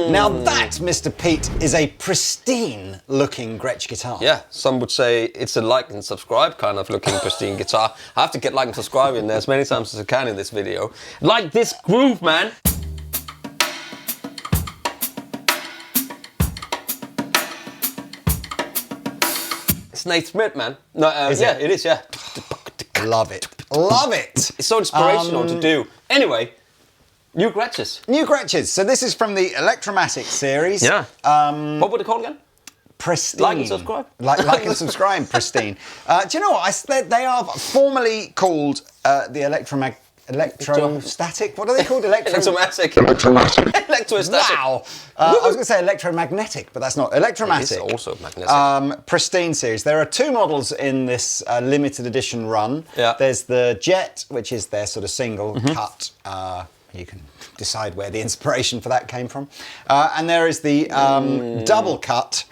Now that, Mr. Pete, is a pristine-looking Gretsch guitar. Yeah, some would say it's a like and subscribe kind of looking pristine guitar. I have to get like and subscribe in there as many times as I can in this video. Like this groove, man. It's Nate Smith, man. No, yeah, it is, yeah. Love it. Love it. It's so inspirational to do. Anyway, new Gretches. New Gretches. So this is from the Electromatic series. Yeah. What were they called again? Pristine. Like and subscribe. Like and subscribe, Pristine. Do you know what? They are formally called the electrostatic. What are they called? Electromatic. Electrostatic. Wow. I was going to say electromagnetic, but that's not. Electromatic. It is also magnetic. Pristine series. There are two models in this limited edition run. Yeah. There's the Jet, which is their sort of single cut. You can decide where the inspiration for that came from. And there is the double cut.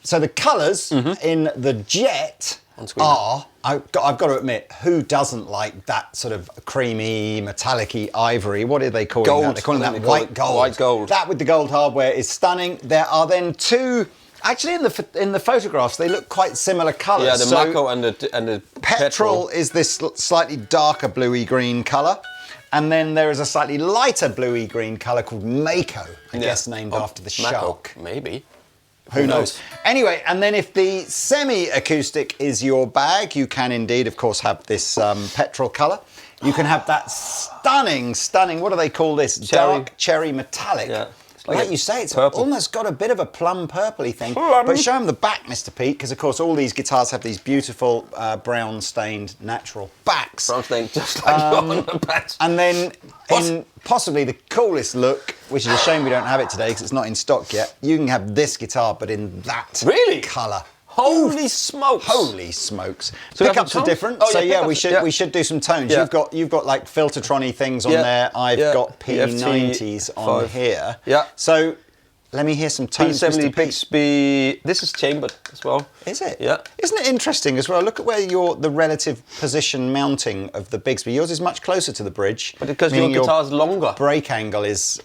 So the colours in the Jet are, I've got to admit, who doesn't like that sort of creamy, metallic-y ivory? What are they calling gold. that? They're calling that white gold. White gold. That with the gold hardware is stunning. There are then two, actually in the photographs, they look quite similar colours. Yeah, the Mako and the Petrol is this slightly darker bluey green colour. And then there is a slightly lighter bluey green colour called Mako, I guess named after the shark. Maybe. Who knows? Anyway, and then if the semi-acoustic is your bag, you can indeed, of course, have this petrol colour. You can have that stunning, what do they call this? Dark cherry metallic. Yeah. Like you say, it's purple. Almost got a bit of a plum purpley thing. But show them the back, Mr. Pete, because of course all these guitars have these beautiful brown stained natural backs. Brown stained, just like on the backs. And then in possibly the coolest look, which is a shame we don't have it today because it's not in stock yet, you can have this guitar but in that colour. Holy smokes! Holy smokes! So pickups are different. Oh, so yeah, we should do some tones. Yeah. You've got like Filtertrony things on there. I've got P90s on here. Yeah. So let me hear some tones. P70 Bigsby. This is chambered as well. Is it? Yeah. Isn't it interesting as well? Look at where the relative position mounting of the Bigsby. Yours is much closer to the bridge. But because your guitar's longer. Break angle is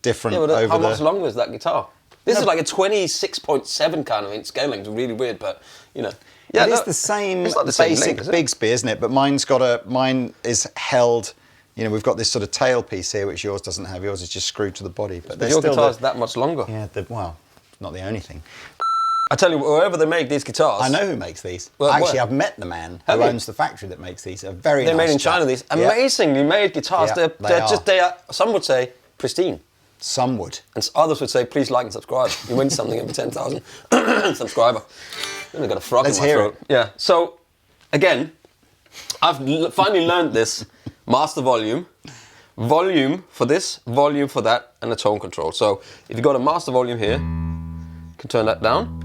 different. Yeah, but over how much longer is that guitar? This is like a 26.7 kind of in scaling. It's really weird, but you know. Yeah, it's the same basic Bigsby, isn't it? But mine is held. You know, we've got this sort of tail piece here, which yours doesn't have. Yours is just screwed to the body. But your guitar's that much longer. Yeah, well, not the only thing. I tell you, wherever they make these guitars. I know who makes these. Well, actually, I've met the man who owns the factory that makes these. They're made in China. These amazingly made guitars. Yeah, they are. Some would say pristine. Some would. And others would say, please like and subscribe. You win something every 10,000 subscriber. Then I got a frog in my throat. Yeah. So, again, I've finally learned this. Master volume. Volume for this, volume for that, and a tone control. So, if you've got a master volume here, you can turn that down.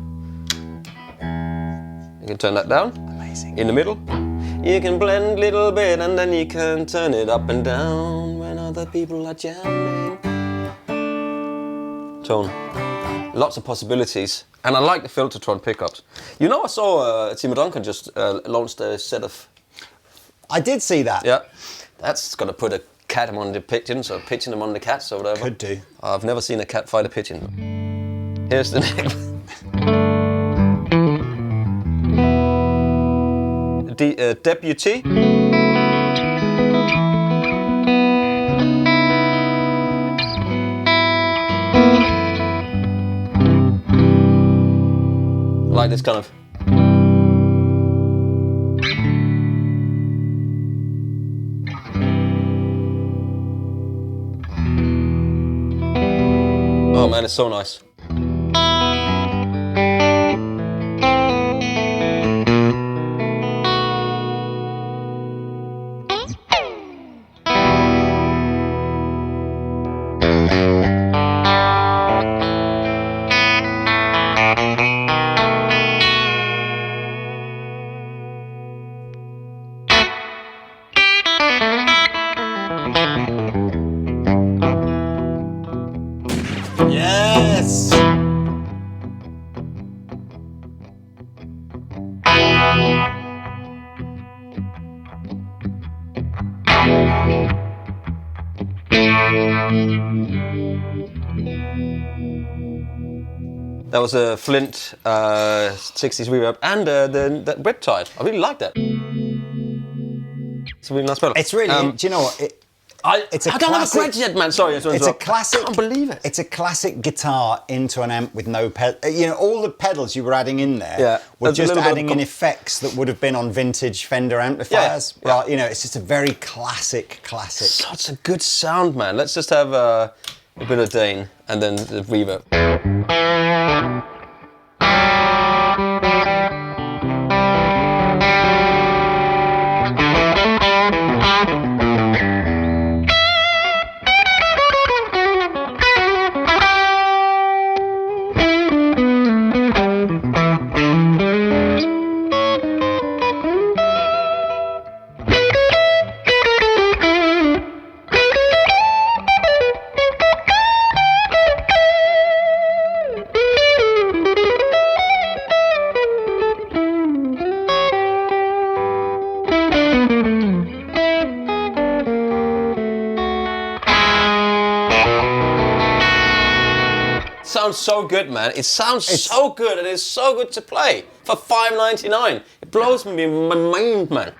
You can turn that down. Amazing. In the middle. You can blend a little bit, and then you can turn it up and down when other people are jamming. Tone. Lots of possibilities. And I like the Filtertron pickups. You know, I saw Timo Duncan just launched a set of... I did see that. Yeah. That's going to put a cat among the pigeons, or pigeon among the cats, or whatever. Could do. I've never seen a cat fight a pigeon. Here's the name. Deputy. Like this kind of. Oh man, it's so nice. Yes! That was a Flint 60s reverb and the Riptide. I really like that. It's a really nice pedal. It's really. Do you know what? It's a I don't classic, have a Gretsch yet, man. Sorry, it's a classic. I can't believe it. It's a classic guitar into an amp with no pedal. You know, all the pedals you were adding in there were just adding in effects that would have been on vintage Fender amplifiers. Yeah. Right? You know, it's just a very classic. Such a good sound, man. Let's just have a bit of Dane and then the reverb. Sounds so good, man. It sounds so good, and it's so good to play for $5.99. It blows me my mind, man.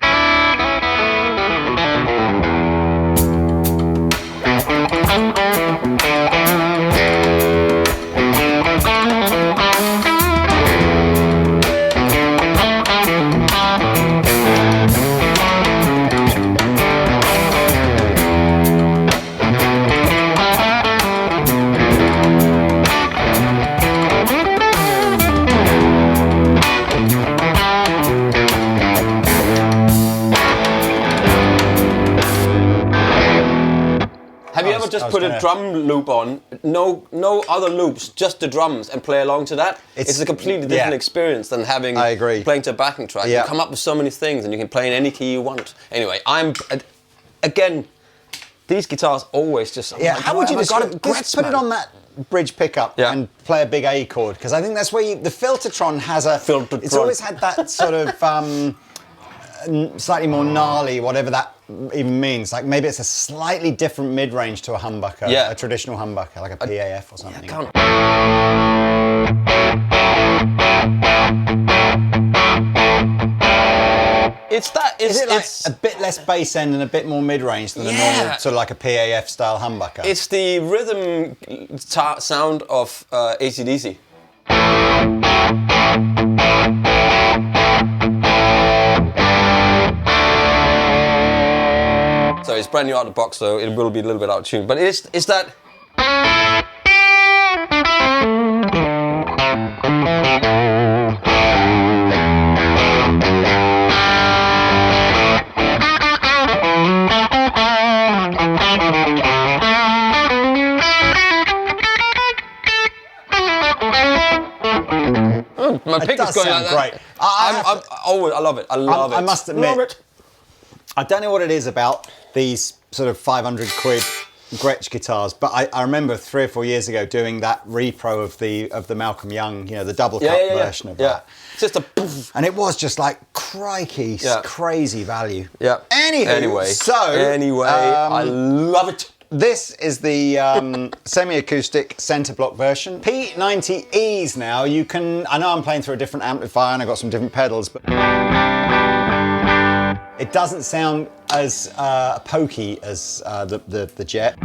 Have you ever just put a drum loop on, no other loops, just the drums, and play along to that? It's a completely different experience than having playing to a backing track. You come up with so many things, and you can play in any key you want. Anyway, again, these guitars always just how would you describe it? Just put it on that bridge pickup and play a big A chord, because I think that's where the Filtertron has a. It's always had that sort of slightly more gnarly, whatever that even means. Like maybe it's a slightly different mid-range to a humbucker, a traditional humbucker, like a PAF or something. It's a bit less bass end and a bit more mid-range than a normal, sort of like a PAF style humbucker. It's the rhythm sound of AC/DC. So it's brand new out of the box, so it will be a little bit out of tune. But it's that. My pick is going like that. Great. I love it. I love it. I must admit, I don't know what it is about these sort of 500 quid Gretsch guitars, but I remember 3 or 4 years ago doing that repro of the Malcolm Young, you know, the double cut version of that. Just a poof. And it was just like crikey, crazy value. Yeah. Anyway, I love it. This is the semi-acoustic centre block version. P90Es now. I know I'm playing through a different amplifier and I've got some different pedals, but it doesn't sound as pokey as the Jet.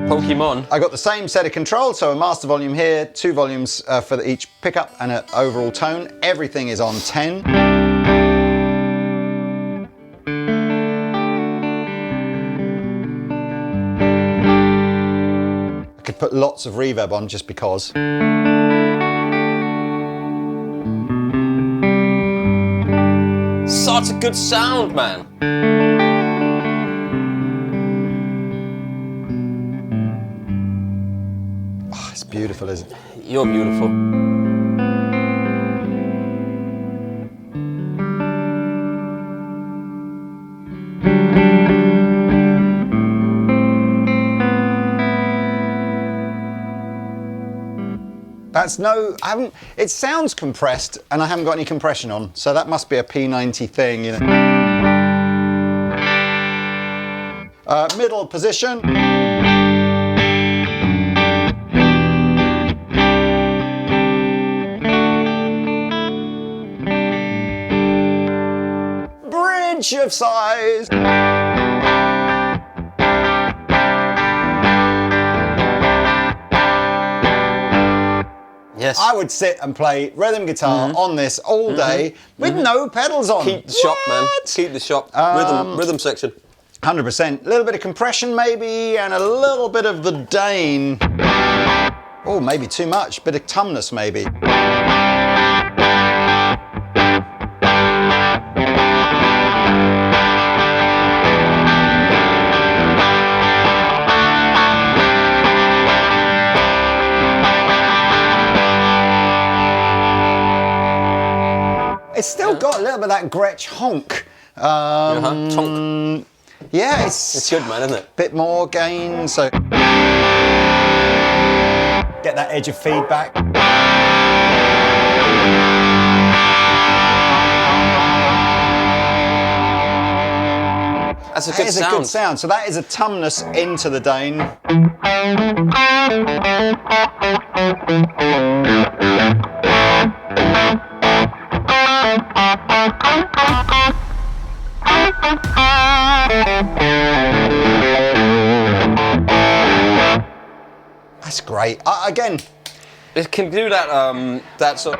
Pokemon. I got the same set of controls, so a master volume here, 2 volumes for each pickup and an overall tone. Everything is on 10. I could put lots of reverb on just because. Such a good sound, man. Oh, it's beautiful, isn't it? You're beautiful. It sounds compressed and I haven't got any compression on, so that must be a P90 thing, you know. Middle position. Bridge of size. Yes. I would sit and play rhythm guitar on this all day with no pedals on. Keep the shop, man. Keep the shop. Rhythm section. 100%. A little bit of compression maybe, and a little bit of the Dane. Oh, maybe too much. Bit of tumness maybe. It's still got a little bit of that Gretsch honk. Tonk. Yeah, It's good, man, isn't it? Bit more gain, so get that edge of feedback. That's a good sound. A good sound. So that is a tumness into the Dane. That's great. Again, It can do that. That sort.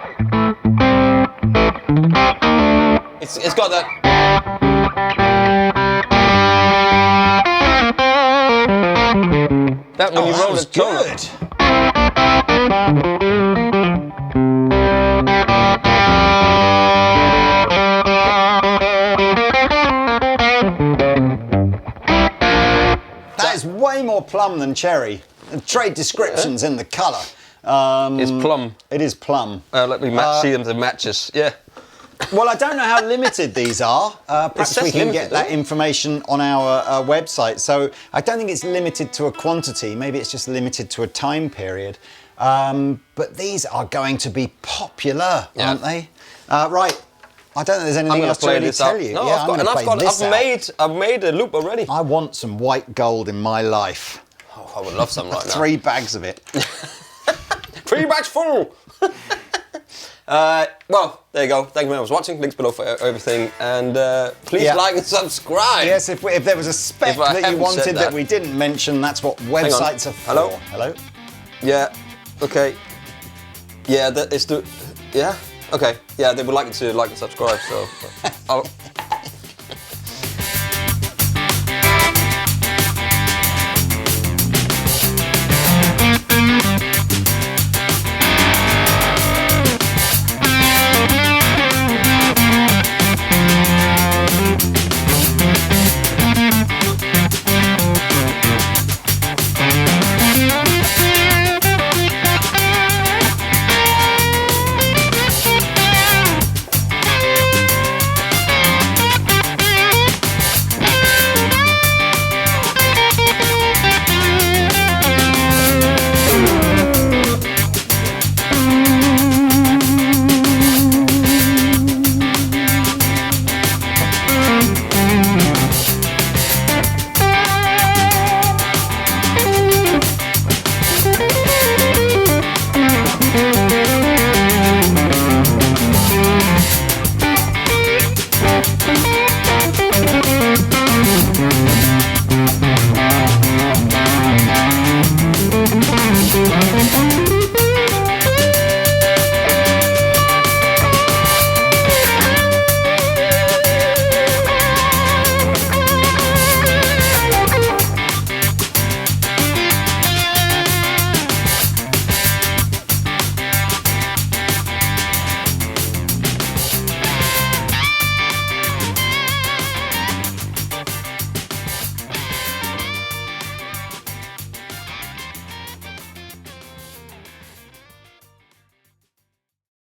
It's got that. That when you roll was the tone up. good. That is way more plum than cherry. The trade descriptions in the colour. It's plum. It is plum. Let me see them to matches. Yeah. Well, I don't know how limited these are. Perhaps says we can limited, get that information on our website. So I don't think it's limited to a quantity. Maybe it's just limited to a time period. But these are going to be popular, aren't they? Right. I don't think there's anything else to really tell you. No, yeah, I've made a loop already. I want some white gold in my life. Oh, I would love some right now. 3 bags of it. 3 bags full. Well, there you go. Thank you very much for watching. Links below for everything. And please like and subscribe. Yes, if there was a spec that you wanted that we didn't mention, that's what websites are for. Hello? Hello? Yeah. Okay. Yeah, that is the... Yeah? Okay. Yeah, they would like you to like and subscribe, so...